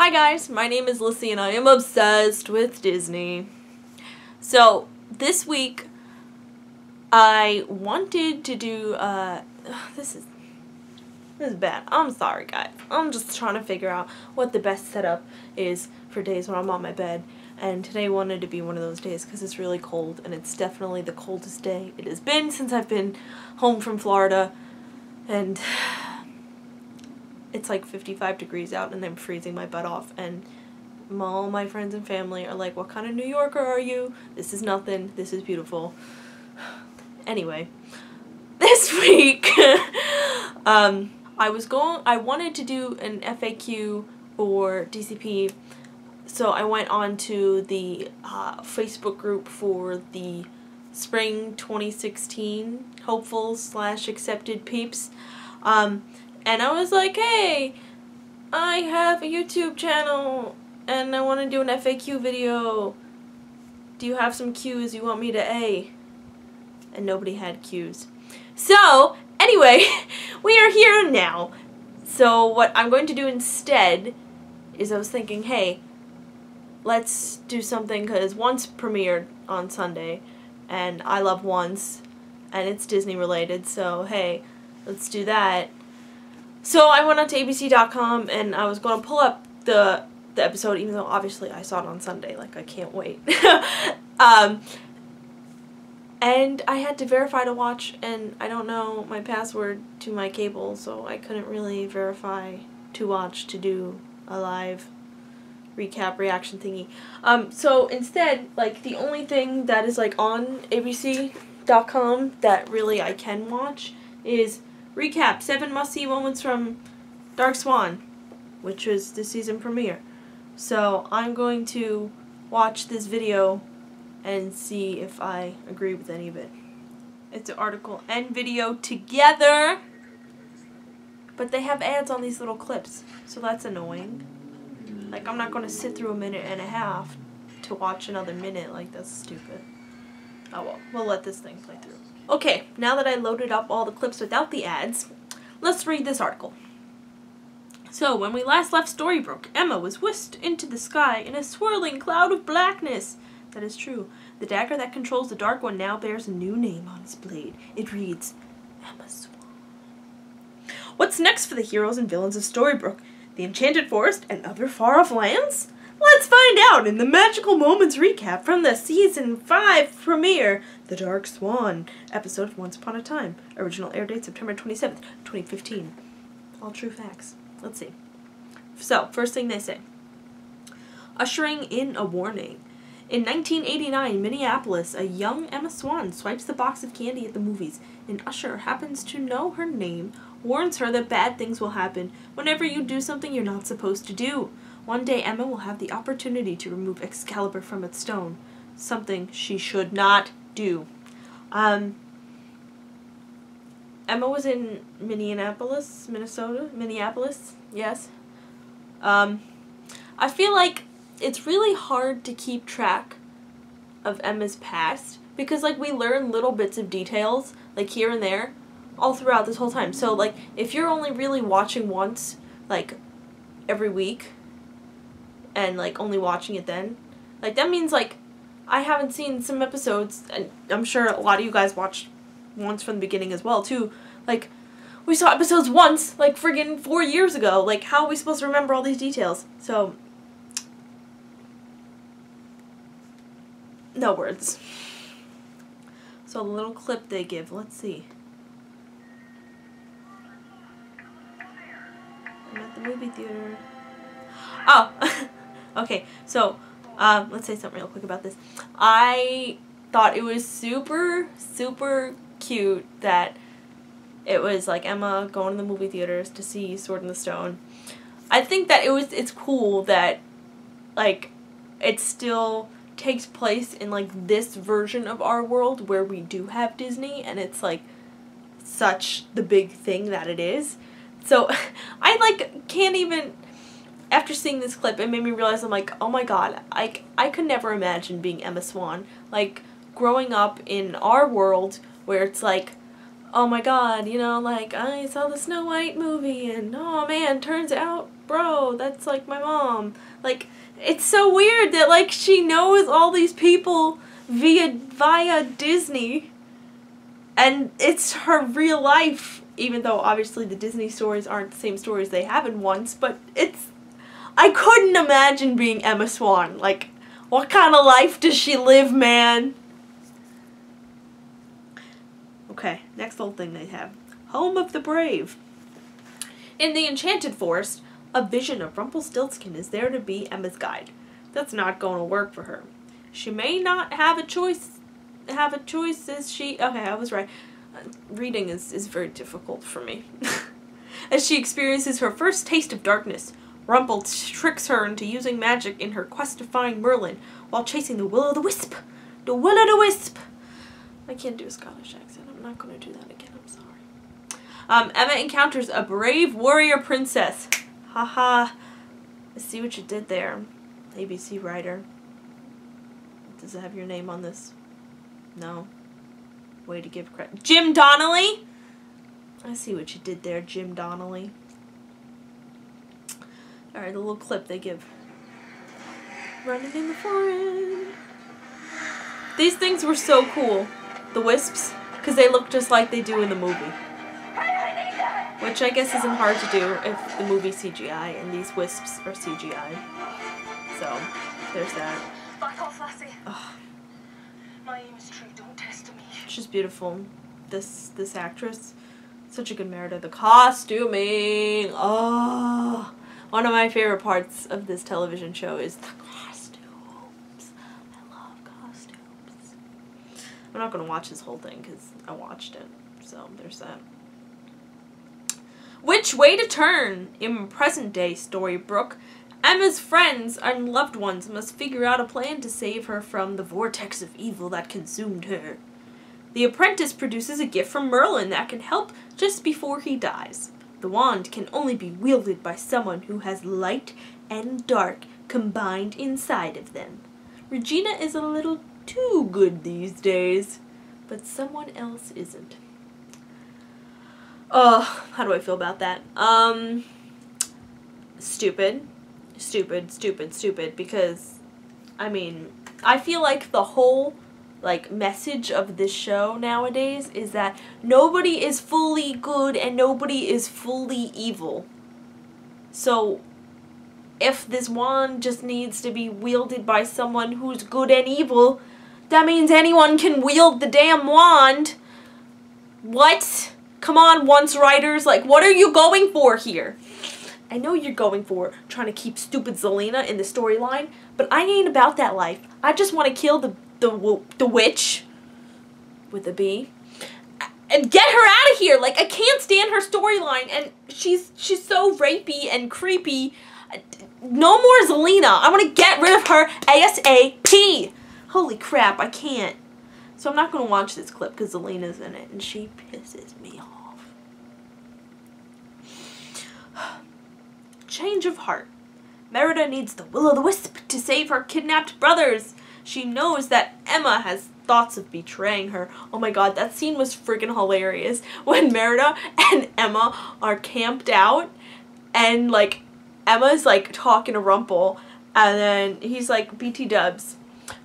Hi guys, my name is Lissy and I am obsessed with Disney. So, this week I wanted to do, this is bad. I'm sorry guys. I'm just trying to figure out what the best setup is for days when I'm on my bed. And today wanted to be one of those days because it's really cold and it's definitely the coldest day it has been since I've been home from Florida. And it's like 55 degrees out and I'm freezing my butt off, and all my friends and family are like, what kind of New Yorker are you? This is nothing. This is beautiful. Anyway, this week I wanted to do an FAQ for DCP, so I went on to the Facebook group for the Spring 2016 hopeful/accepted peeps. And I was like, hey, I have a YouTube channel and I want to do an FAQ video. Do you have some cues you want me to A? And nobody had cues. So, anyway, we are here now. So what I'm going to do instead is I was thinking, hey, let's do something, because Once premiered on Sunday and I love Once and it's Disney related, so hey, let's do that. So I went on to abc.com and I was going to pull up the episode, even though obviously I saw it on Sunday, like I can't wait. And I had to verify to watch, and I don't know my password to my cable, so I couldn't really verify to watch to do a live recap reaction thingy. So instead, like, the only thing that is like on abc.com that really I can watch is recap 7 must-see moments from Dark Swan, which was the season premiere. So I'm going to watch this video and see if I agree with any of it. It's an article and video together, but they have ads on these little clips, so that's annoying. Like, I'm not going to sit through a minute and a half to watch another minute. Like, that's stupid. Oh well, we'll let this thing play through. Okay, now that I loaded up all the clips without the ads, let's read this article. So, when we last left Storybrooke, Emma was whisked into the sky in a swirling cloud of blackness. That is true. The dagger that controls the Dark One now bears a new name on its blade. It reads, Emma Swan. What's next for the heroes and villains of Storybrooke? The Enchanted Forest and other far-off lands? Let's find out in the Magical Moments recap from the Season 5 premiere, The Dark Swan, episode of Once Upon a Time. Original air date September 27th, 2015. All true facts. Let's see. So, first thing they say. Ushering in a warning. In 1989, Minneapolis, a young Emma Swan swipes the box of candy at the movies. An usher happens to know her name, warns her that bad things will happen whenever you do something you're not supposed to do. One day, Emma will have the opportunity to remove Excalibur from its stone, something she should not do. Emma was in Minneapolis, Minnesota? Minneapolis, yes. I feel like it's really hard to keep track of Emma's past, because, like, we learn little bits of details, like, here and there, all throughout this whole time. So, like, if you're only really watching once, like, every week, and, like, only watching it then, like, that means, like, I haven't seen some episodes, and I'm sure a lot of you guys watched Once from the beginning as well, too. Like, we saw episodes once, like, friggin' 4 years ago. Like, how are we supposed to remember all these details? So, no words. So, the little clip they give, let's see. I'm at the movie theater. Oh, okay, so, let's say something real quick about this. I thought it was super, super cute that it was, like, Emma going to the movie theaters to see Sword in the Stone. I think that it's cool that, like, it still takes place in, like, this version of our world where we do have Disney, and it's, like, such the big thing that it is. So, I, like, can't even, after seeing this clip, it made me realize, I'm like, oh my god, I could never imagine being Emma Swan. Like, growing up in our world where it's like, oh my god, you know, like, I saw the Snow White movie, and oh man, turns out bro, that's like my mom. Like, it's so weird that like she knows all these people via Disney, and it's her real life, even though obviously the Disney stories aren't the same stories they happened once, but I couldn't imagine being Emma Swan. Like, what kind of life does she live, man? Okay, next little thing they have. Home of the Brave. In the Enchanted Forest, a vision of Rumpelstiltskin is there to be Emma's guide. That's not going to work for her. She may not have a choice. As she... Okay, I was right. Reading is very difficult for me. As she experiences her first taste of darkness, Rumpel tricks her into using magic in her quest to find Merlin while chasing the Will-o'-the-Wisp. The Will-o'-the-Wisp! I can't do a Scottish accent. I'm not going to do that again. I'm sorry. Emma encounters a brave warrior princess. Haha. I see what you did there, ABC writer. Does it have your name on this? No. Way to give credit. Jim Donnelly? I see what you did there, Jim Donnelly. Alright, the little clip they give. Running in the forest. These things were so cool. The wisps. Because they look just like they do in the movie. Which I guess isn't hard to do if the movie's CGI and these wisps are CGI. So, there's that. Back off, lassie. My aim is true, don't test me. She's beautiful. This actress. Such a good Merida. The costuming. Oh. One of my favorite parts of this television show is the costumes. I love costumes. I'm not going to watch this whole thing because I watched it. So, there's that. Which way to turn? In present-day Storybrooke, Emma's friends and loved ones must figure out a plan to save her from the vortex of evil that consumed her. The apprentice produces a gift from Merlin that can help just before he dies. The wand can only be wielded by someone who has light and dark combined inside of them. Regina is a little too good these days, but someone else isn't. How do I feel about that? Stupid, because, I mean, I feel like the whole, like, message of this show nowadays is that nobody is fully good and nobody is fully evil. So, if this wand just needs to be wielded by someone who's good and evil, that means anyone can wield the damn wand. What? Come on, once writers, like, what are you going for here? I know you're going for trying to keep stupid Zelena in the storyline, but I ain't about that life. I just want to kill the witch, with a B, and get her out of here. Like, I can't stand her storyline, and she's so rapey and creepy. No more Zelena. I want to get rid of her ASAP. Holy crap, I can't. So I'm not going to watch this clip because Zelena's in it, and she pisses me off. Change of heart. Merida needs the Will-o'-the-Wisp to save her kidnapped brothers. She knows that Emma has thoughts of betraying her. Oh my god, that scene was freaking hilarious. When Merida and Emma are camped out, and, like, Emma's, like, talking to Rumpel, and then he's like, BT dubs.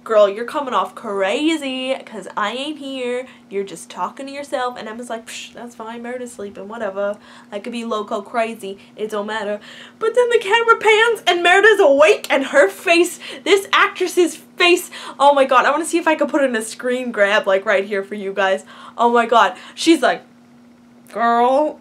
Girl, you're coming off crazy because I ain't here. You're just talking to yourself. And Emma's like, psh, that's fine. Merida's sleeping. Whatever. I could be loco crazy. It don't matter. But then the camera pans and Merida's awake and her face, this actress's face. Oh my god. I want to see if I can put in a screen grab like right here for you guys. Oh my god. She's like, girl,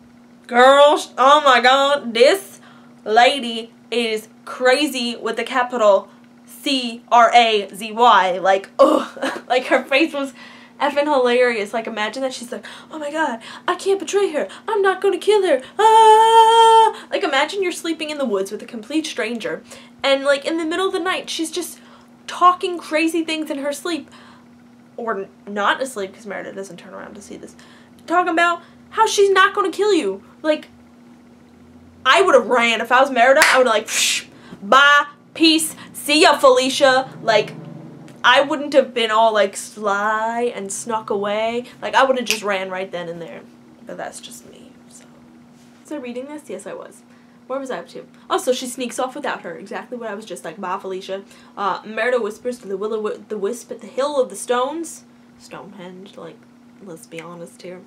oh my god. This lady is crazy with the capital C-R-A-Z-Y, like, ugh, like, her face was effing hilarious. Like, imagine that she's like, oh my god, I can't betray her, I'm not gonna kill her, ah! Like, imagine you're sleeping in the woods with a complete stranger, and, like, in the middle of the night, she's just talking crazy things in her sleep, or not asleep, because Merida doesn't turn around to see this, talking about how she's not gonna kill you. Like, I would have ran. If I was Merida, I would have, like, psh, bye, peace, see ya, Felicia. Like, I wouldn't have been all, like, sly and snuck away. Like, I would have just ran right then and there. But that's just me, so. Was I reading this? Yes, I was. Where was I up to? Oh, so she sneaks off without her. Exactly what I was just like. Bye, Felicia. Merida whispers to the will-o'-the-wisp at the Hill of the Stones. Stonehenge, like, let's be honest here.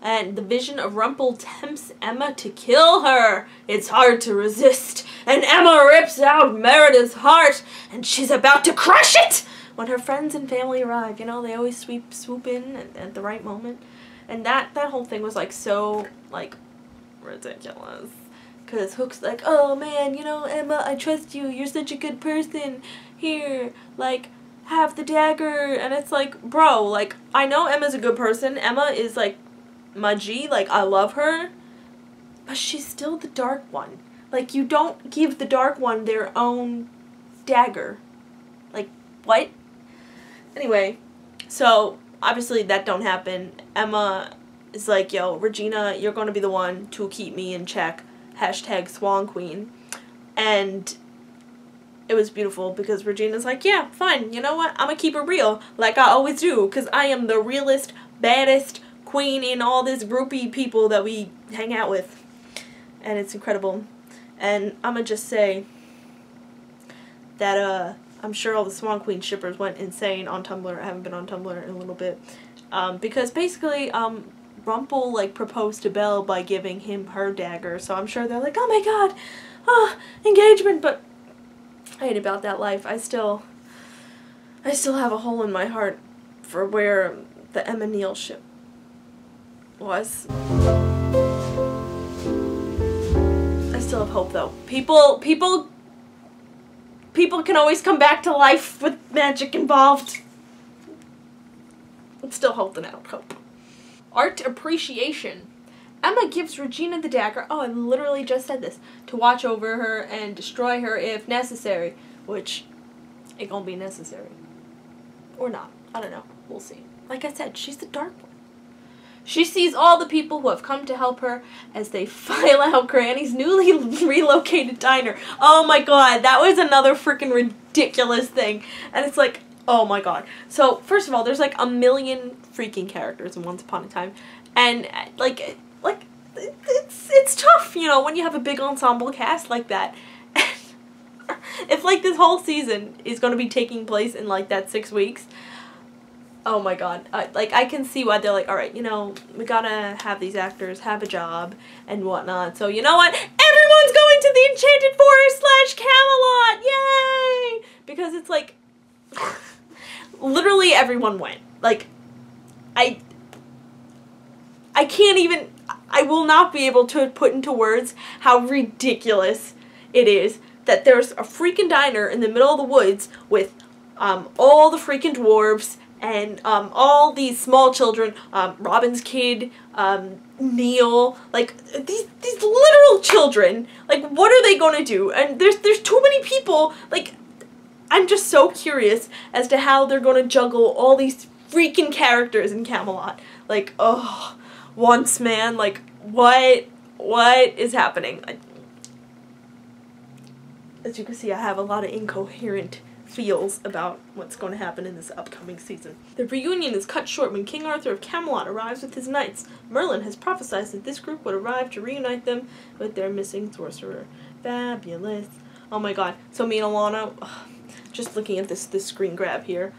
And the vision of Rumple tempts Emma to kill her. It's hard to resist. And Emma rips out Merida's heart, and she's about to crush it when her friends and family arrive. You know, they always swoop in at the right moment. And that whole thing was, like, so, like, ridiculous. Because Hook's like, oh man, you know, Emma, I trust you. You're such a good person. Here, like, have the dagger. And it's like, bro, like, I know Emma's a good person. Emma is, like, my G. Like, I love her. But she's still the Dark One. Like, you don't give the Dark One their own dagger. Like, what? Anyway, so, obviously that don't happen. Emma is like, yo, Regina, you're going to be the one to keep me in check. Hashtag Swan Queen. And it was beautiful because Regina's like, yeah, fine, you know what? I'm gonna keep it real like I always do because I am the realest, baddest queen in all this groupie people that we hang out with. And it's incredible. And I'm gonna just say that I'm sure all the Swan Queen shippers went insane on Tumblr. I haven't been on Tumblr in a little bit. Because basically, Rumple, like, proposed to Belle by giving him her dagger, so I'm sure they're like, oh my god, engagement, but I ain't about that life. I still have a hole in my heart for where the Emma Neal ship was. I still have hope, though. People can always come back to life with magic involved. I'm still holding out hope. Art appreciation. Emma gives Regina the dagger, oh, I literally just said this, to watch over her and destroy her if necessary, which it gonna be necessary. Or not. I don't know. We'll see. Like I said, she's the Dark One. She sees all the people who have come to help her as they file out Granny's newly relocated diner. Oh my god, that was another freaking ridiculous thing. And it's like, oh my god. So, first of all, there's like a million freaking characters in Once Upon a Time. And, like it's tough, you know, when you have a big ensemble cast like that. If, like, this whole season is going to be taking place in, like, that 6 weeks, oh my god. Like, I can see why they're like, alright, you know, we gotta have these actors have a job and whatnot. So, you know what? Everyone's going to the Enchanted Forest / Camelot! Yay! Because it's like, literally everyone went. Like, I can't even, I will not be able to put into words how ridiculous it is that there's a freaking diner in the middle of the woods with all the freaking dwarves and all these small children, Robin's kid, Neil, like these literal children. Like, what are they gonna do? And there's too many people. Like, I'm just so curious as to how they're gonna juggle all these freaking characters in Camelot. Like, oh, once, man, like, what is happening? As you can see, I have a lot of incoherent feels about what's going to happen in this upcoming season. The reunion is cut short when King Arthur of Camelot arrives with his knights. Merlin has prophesied that this group would arrive to reunite them with their missing sorcerer. Fabulous. Oh my god. So me and Alana, just looking at this screen grab here,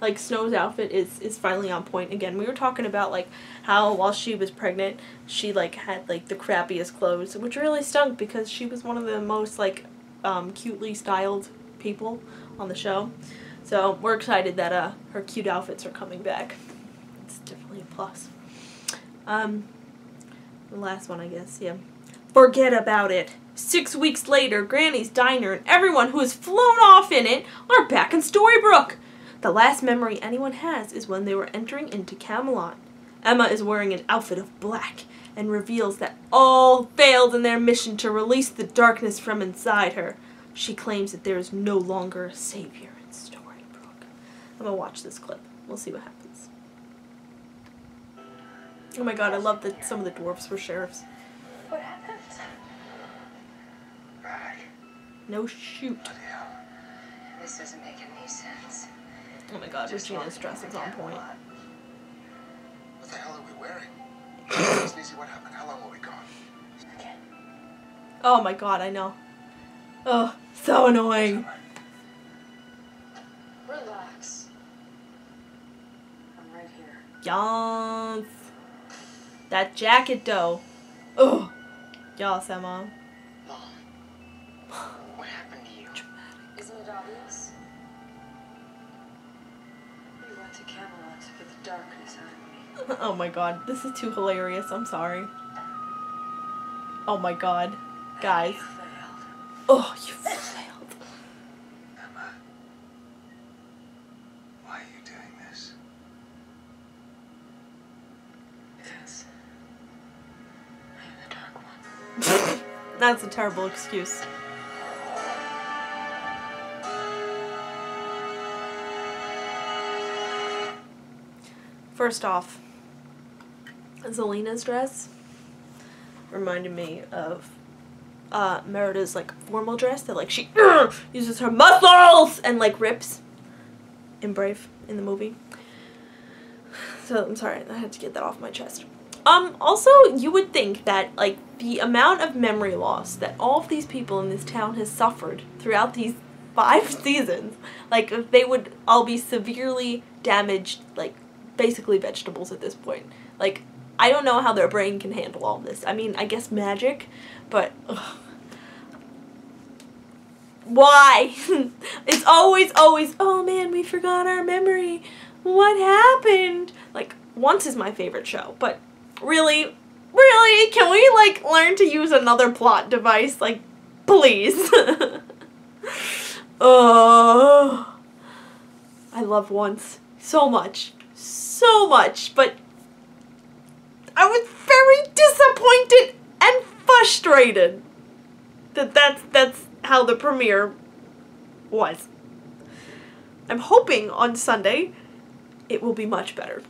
like, Snow's outfit is finally on point again. We were talking about, like, how while she was pregnant, she, like, had, like, the crappiest clothes, which really stunk because she was one of the most, like, cutely styled people on the show. So we're excited that her cute outfits are coming back. It's definitely a plus. The last one, I guess, yeah. Forget about it. 6 weeks later, Granny's diner and everyone who has flown off in it are back in Storybrooke. The last memory anyone has is when they were entering into Camelot. Emma is wearing an outfit of black and reveals that all failed in their mission to release the darkness from inside her. She claims that there is no longer a savior in Storybrooke. I'm gonna watch this clip. We'll see what happens. Oh my god, I love that some of the dwarves were sheriffs. What happened? Right. No shoot. This doesn't make any sense. Oh my god, Regina's dress is on point. What the hell are we wearing? Sneezy, what happened? How long were we gone? Again. Oh my god, I know. Oh, so annoying. Relax. I'm right here. Yes. That jacket though. Oh. Yes, Emma. Mom, what happened to you? Isn't it obvious? We went to Camelot to get the darkness out of me. Oh my god, this is too hilarious. I'm sorry. Oh my god. Guys. You failed. Oh, you failed. Emma, why are you doing this? Because I am the Dark One. That's a terrible excuse. First off, Zelina's dress reminded me of Merida's like formal dress that like she uses her muscles and like rips in Brave in the movie. So I'm sorry, I had to get that off my chest. Also, you would think that like the amount of memory loss that all of these people in this town has suffered throughout these 5 seasons, like they would all be severely damaged, like basically vegetables at this point. Like, I don't know how their brain can handle all this. I mean, I guess magic, but ugh. Why? It's always, oh man, we forgot our memory. What happened? Like, Once is my favorite show, but really, can we like learn to use another plot device? Like, please. Oh, I love Once so much, but I was very disappointed and frustrated that that's how the premiere was. I'm hoping on Sunday it will be much better.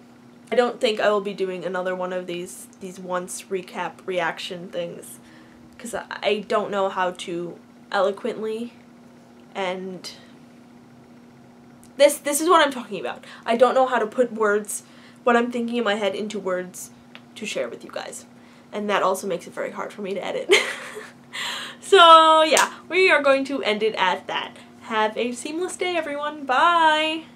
I don't think I will be doing another one of these Once recap reaction things because I don't know how to eloquently and this is what I'm talking about. I don't know how to put words, what I'm thinking in my head, into words to share with you guys. And that also makes it very hard for me to edit. So yeah, we are going to end it at that. Have a seamless day, everyone. Bye!